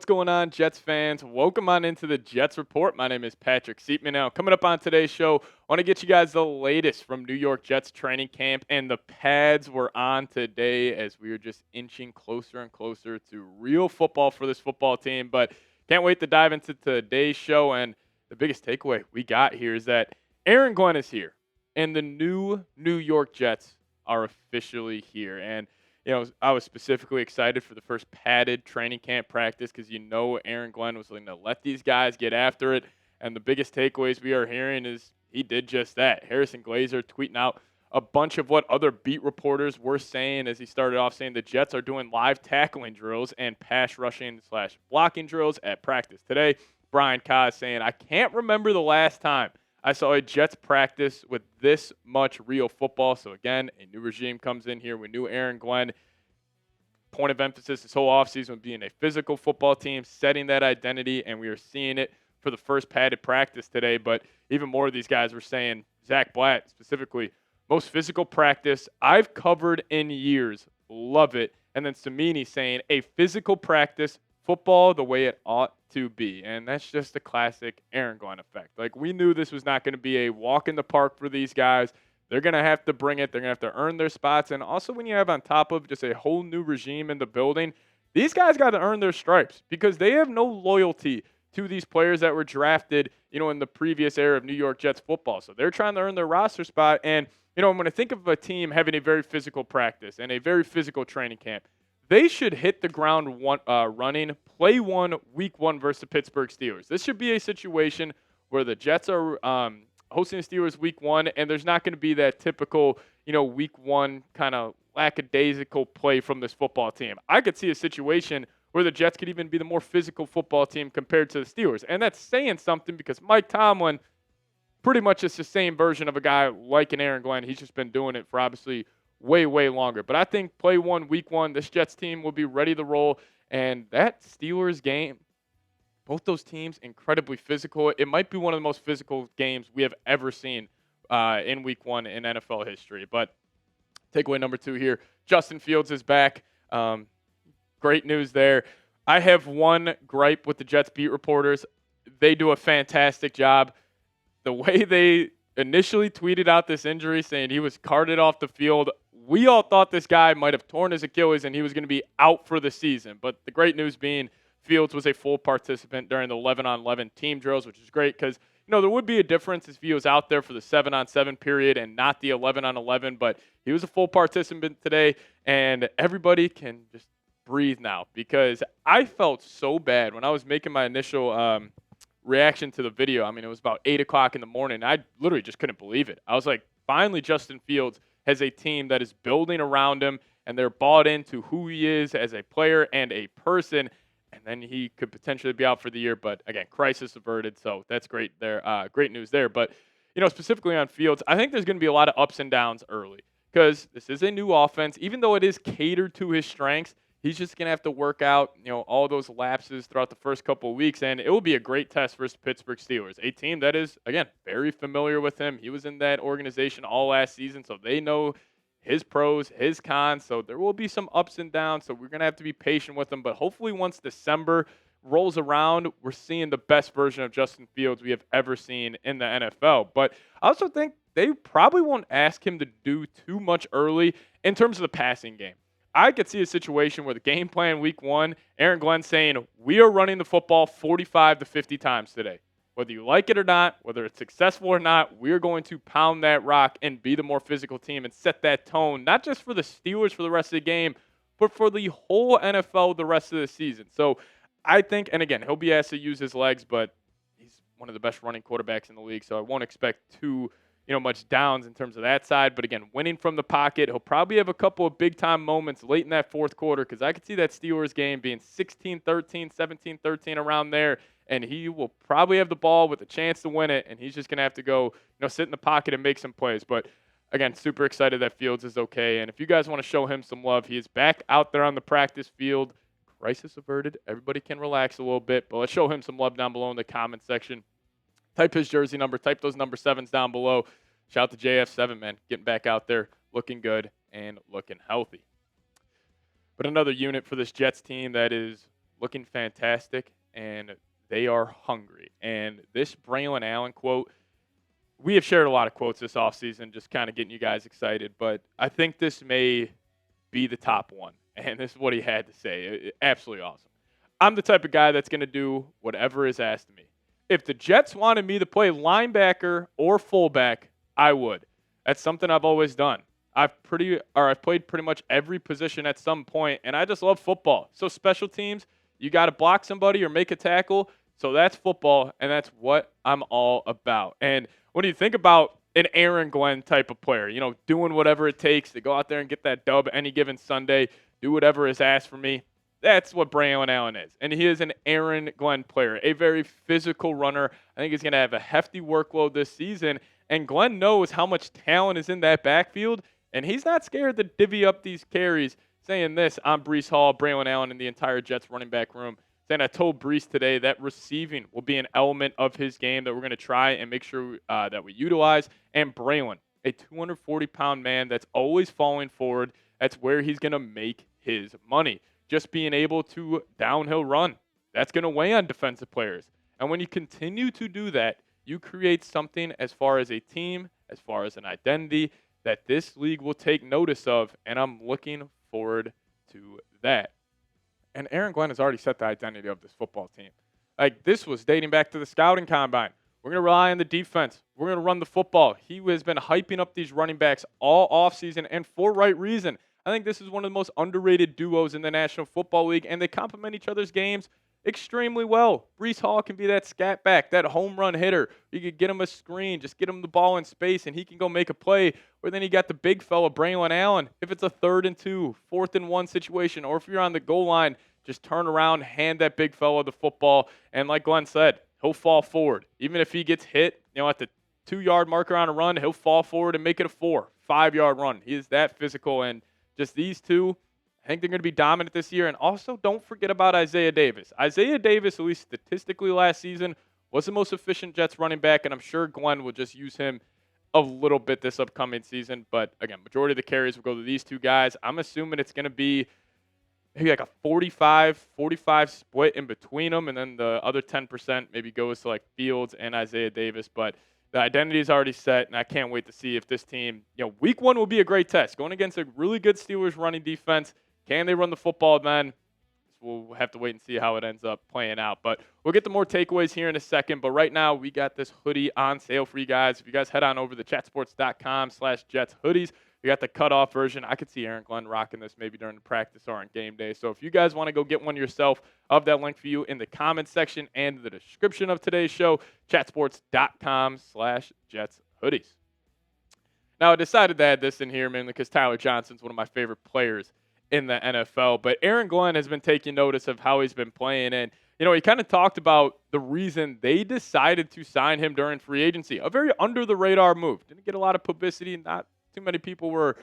What's going on, Jets fans? Welcome on into the Jets Report. My name is Patrick Siepman. Now, coming up on today's show, I want to get you guys the latest from New York Jets training camp, and the pads were on today as we are just inching closer and closer to real football for this football team. But can't wait to dive into today's show, and the biggest takeaway we got here is that Aaron Glenn is here, and the new New York Jets are officially here. And I was specifically excited for the first padded training camp practice because Aaron Glenn was willing to let these guys get after it. And the biggest takeaways we are hearing is he did just that. Harrison Glazer tweeting out a bunch of what other beat reporters were saying as he started off saying the Jets are doing live tackling drills and pass rushing / blocking drills at practice today. Brian Kaz saying, I can't remember the last time I saw a Jets practice with this much real football. So, again, a new regime comes in here. We knew Aaron Glenn, point of emphasis this whole offseason was being a physical football team, setting that identity, and we are seeing it for the first padded practice today. But even more of these guys were saying, Zach Blatt specifically, most physical practice I've covered in years. Love it. And then Samini saying, a physical practice, football the way it ought to be. And that's just a classic Aaron Glenn effect. Like, we knew this was not going to be a walk in the park for these guys. They're going to have to bring it. They're going to have to earn their spots. And also when you have on top of just a whole new regime in the building, these guys got to earn their stripes because they have no loyalty to these players that were drafted, in the previous era of New York Jets football. So they're trying to earn their roster spot. And, when I think of a team having a very physical practice and a very physical training camp, they should hit the ground running, play week one versus the Pittsburgh Steelers. This should be a situation where the Jets are hosting the Steelers week one, and there's not going to be that typical, week one kind of lackadaisical play from this football team. I could see a situation where the Jets could even be the more physical football team compared to the Steelers. And that's saying something because Mike Tomlin pretty much is the same version of a guy like an Aaron Glenn. He's just been doing it for obviously way, way longer. But I think week one, this Jets team will be ready to roll. And that Steelers game, both those teams, incredibly physical. It might be one of the most physical games we have ever seen in week one in NFL history. But takeaway number 2 here, Justin Fields is back. Great news there. I have one gripe with the Jets beat reporters. They do a fantastic job. The way they initially tweeted out this injury saying he was carted off the field, we all thought this guy might have torn his Achilles and he was going to be out for the season. But the great news being Fields was a full participant during the 11-on-11 team drills, which is great because, there would be a difference if he was out there for the 7-on-7 period and not the 11-on-11. But he was a full participant today, and everybody can just breathe now because I felt so bad when I was making my initial reaction to the video. I mean, it was about 8 o'clock in the morning. I literally just couldn't believe it. I was like, finally, Justin Fields has a team that is building around him, and they're bought into who he is as a player and a person, and then he could potentially be out for the year. But, again, crisis averted, so that's great there. Great news there. But, specifically on Fields, I think there's going to be a lot of ups and downs early because this is a new offense. Even though it is catered to his strengths, he's just going to have to work out, all those lapses throughout the first couple of weeks, and it will be a great test versus Pittsburgh Steelers, a team that is, again, very familiar with him. He was in that organization all last season, so they know his pros, his cons, so there will be some ups and downs, so we're going to have to be patient with him, but hopefully once December rolls around, we're seeing the best version of Justin Fields we have ever seen in the NFL. But I also think they probably won't ask him to do too much early in terms of the passing game. I could see a situation where the game plan week one, Aaron Glenn saying, we are running the football 45 to 50 times today. Whether you like it or not, whether it's successful or not, we're going to pound that rock and be the more physical team and set that tone, not just for the Steelers for the rest of the game, but for the whole NFL the rest of the season. So I think, and again, he'll be asked to use his legs, but he's one of the best running quarterbacks in the league, so I won't expect too much downs in terms of that side. But again, winning from the pocket, he'll probably have a couple of big-time moments late in that fourth quarter because I could see that Steelers game being 16-13, 17-13 around there, and he will probably have the ball with a chance to win it, and he's just going to have to go, sit in the pocket and make some plays. But again, super excited that Fields is okay. And if you guys want to show him some love, he is back out there on the practice field. Crisis averted. Everybody can relax a little bit, but let's show him some love down below in the comment section. Type his jersey number. Type those number 7s down below. Shout out to JF7, man. Getting back out there, looking good and looking healthy. But another unit for this Jets team that is looking fantastic, and they are hungry. And this Braelon Allen quote, we have shared a lot of quotes this offseason, just kind of getting you guys excited, but I think this may be the top one. And this is what he had to say. Absolutely awesome. I'm the type of guy that's going to do whatever is asked of me. If the Jets wanted me to play linebacker or fullback, I would. That's something I've always done. I've played pretty much every position at some point, and I just love football. So special teams, you got to block somebody or make a tackle. So that's football, and that's what I'm all about. And when you think about an Aaron Glenn type of player, doing whatever it takes to go out there and get that dub any given Sunday, do whatever is asked for me. That's what Braelon Allen is. And he is an Aaron Glenn player, a very physical runner. I think he's going to have a hefty workload this season. And Glenn knows how much talent is in that backfield, and he's not scared to divvy up these carries, saying this on Breece Hall, Braelon Allen, and the entire Jets running back room. Saying I told Breece today that receiving will be an element of his game that we're going to try and make sure that we utilize. And Braelon, a 240-pound man that's always falling forward, that's where he's going to make his money. Just being able to downhill run, that's going to weigh on defensive players. And when you continue to do that, you create something as far as a team, as far as an identity, that this league will take notice of, and I'm looking forward to that. And Aaron Glenn has already set the identity of this football team. Like, this was dating back to the scouting combine. We're going to rely on the defense. We're going to run the football. He has been hyping up these running backs all offseason, and for right reason. I think this is one of the most underrated duos in the National Football League, and they complement each other's games extremely well. Breece Hall can be that scat back, that home run hitter. You could get him a screen, just get him the ball in space, and he can go make a play. Or then you got the big fella, Braelon Allen. If it's a 3rd and 2, 4th and 1 situation, or if you're on the goal line, just turn around, hand that big fella the football, and like Glenn said, he'll fall forward. Even if he gets hit, at the 2-yard marker on a run, he'll fall forward and make it a 5-yard run. He is that physical, and just these two, I think they're going to be dominant this year. And also, don't forget about Isaiah Davis. Isaiah Davis, at least statistically last season, was the most efficient Jets running back, and I'm sure Glenn will just use him a little bit this upcoming season. But, again, majority of the carries will go to these two guys. I'm assuming it's going to be maybe like a 45 split in between them, and then the other 10% maybe goes to, like, Fields and Isaiah Davis. But the identity is already set, and I can't wait to see if this team, week 1 will be a great test. Going against a really good Steelers running defense, can they run the football then? We'll have to wait and see how it ends up playing out. But we'll get to more takeaways here in a second. But right now, we got this hoodie on sale for you guys. If you guys head on over to chatsports.com/Jets hoodies, we got the cutoff version. I could see Aaron Glenn rocking this maybe during the practice or on game day. So if you guys want to go get one yourself, of that link for you in the comments section and the description of today's show, chatsports.com/Jets hoodies. Now, I decided to add this in here mainly because Tyler Johnson's one of my favorite players in the NFL. But Aaron Glenn has been taking notice of how he's been playing. And, he kind of talked about the reason they decided to sign him during free agency. A very under-the-radar move. Didn't get a lot of publicity. Not too many people were,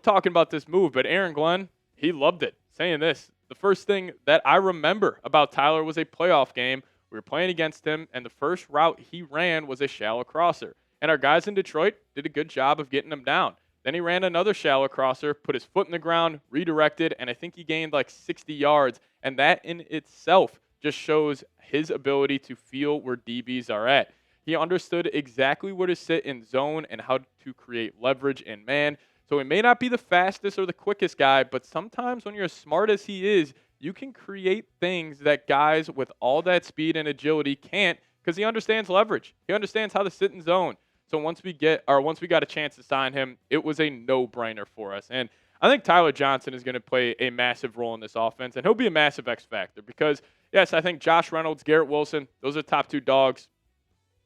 talking about this move. But Aaron Glenn, he loved it, saying this. The first thing that I remember about Tyler was a playoff game. We were playing against him, and the first route he ran was a shallow crosser. And our guys in Detroit did a good job of getting him down. Then he ran another shallow crosser, put his foot in the ground, redirected, and I think he gained like 60 yards. And that in itself just shows his ability to feel where DBs are at. He understood exactly where to sit in zone and how to create leverage in man. So he may not be the fastest or the quickest guy, but sometimes when you're as smart as he is, you can create things that guys with all that speed and agility can't, because he understands leverage. He understands how to sit in zone. So once we got a chance to sign him, it was a no-brainer for us. And I think Tyler Johnson is going to play a massive role in this offense, and he'll be a massive X factor because, yes, I think Josh Reynolds, Garrett Wilson, those are top 2 dogs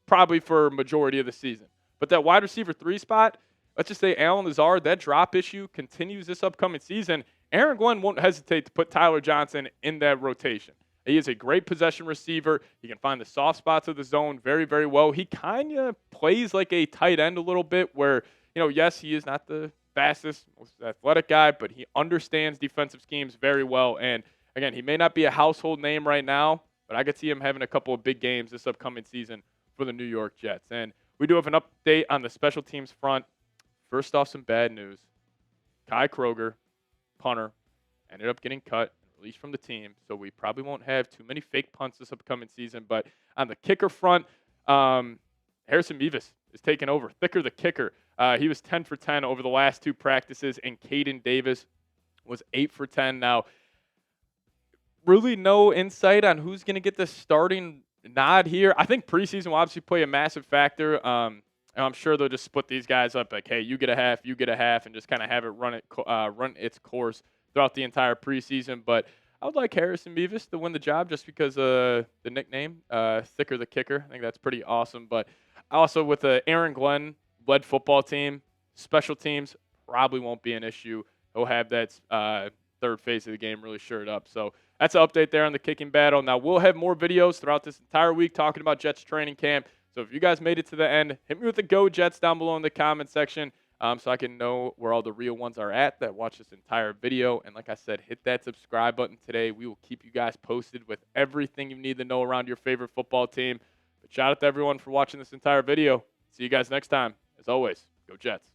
probably for majority of the season. But that wide receiver 3 spot, let's just say Allen Lazard, that drop issue continues this upcoming season. Aaron Glenn won't hesitate to put Tyler Johnson in that rotation. He is a great possession receiver. He can find the soft spots of the zone very, very well. He kind of plays like a tight end a little bit where, yes, he is not the fastest, most athletic guy, but he understands defensive schemes very well. And, again, he may not be a household name right now, but I could see him having a couple of big games this upcoming season for the New York Jets. And we do have an update on the special teams front. First off, some bad news. Kai Kroger, punter, ended up getting cut and released from the team, so we probably won't have too many fake punts this upcoming season. But on the kicker front, Harrison Mevis is taking over. Thicker the kicker. He was 10 for 10 over the last 2 practices, and Caden Davis was 8 for 10. Now, really no insight on who's going to get the starting nod here. I think preseason will obviously play a massive factor. And I'm sure they'll just split these guys up like, hey, you get a half, and just kind of have it run its course throughout the entire preseason. But I would like Harrison Mevis to win the job just because of the nickname, Thicker the Kicker. I think that's pretty awesome. But also with the Aaron Glenn led football team, special teams probably won't be an issue. He'll have that third phase of the game really shored up. So that's an update there on the kicking battle. Now, we'll have more videos throughout this entire week talking about Jets training camp. So if you guys made it to the end, hit me with the Go Jets down below in the comment section so I can know where all the real ones are at that watch this entire video. And like I said, hit that subscribe button today. We will keep you guys posted with everything you need to know around your favorite football team. But shout out to everyone for watching this entire video. See you guys next time. As always, Go Jets.